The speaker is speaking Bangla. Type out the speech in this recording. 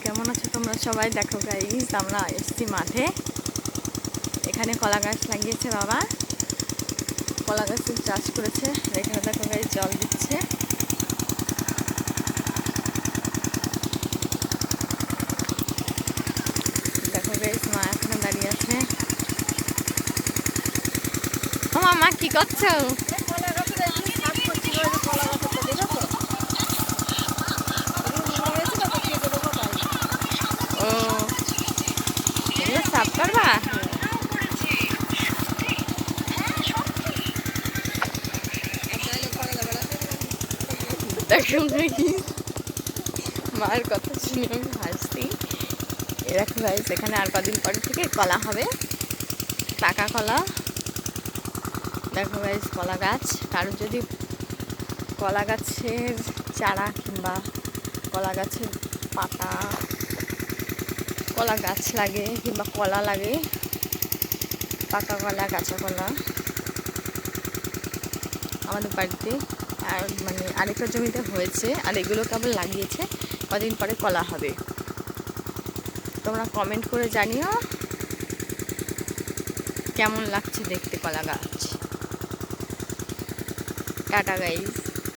কেমন আছো তোমরা সবাই? দেখো গাইস, আমরা এসছি মাঠে। এখানে কলা গাছ লাগিয়েছে বাবা, কলা গাছের চাষ করেছে। এখানে দেখো গাইস জল দিচ্ছে। দেখো গাইস মা এখানে দাঁড়িয়ে আছে। ও মামা কি করছো? ও এগুলো সাফ করবা? দেখো মায়ের কথা শুনে আমি হাসছি। এরকম গাইস এখানে আর কদিন পরে থেকে কলা হবে, পাকা কলা। দেখো গাইস কলা গাছ, কারো যদি কলা গাছের চারা কিংবা কলা গাছের পাতা, কলা গাছ লাগে কিংবা কলা লাগে, পাকা কলা কাঁচা কলা আমাদের বাড়িতে আর মানে আরেকটা জমিতে হয়েছে, আর এগুলো কেবল লাগিয়েছে। কদিন পরে কলা হবে। তোমরা কমেন্ট করে জানিও কেমন লাগছে দেখতে কলা গাছ। Tata guys.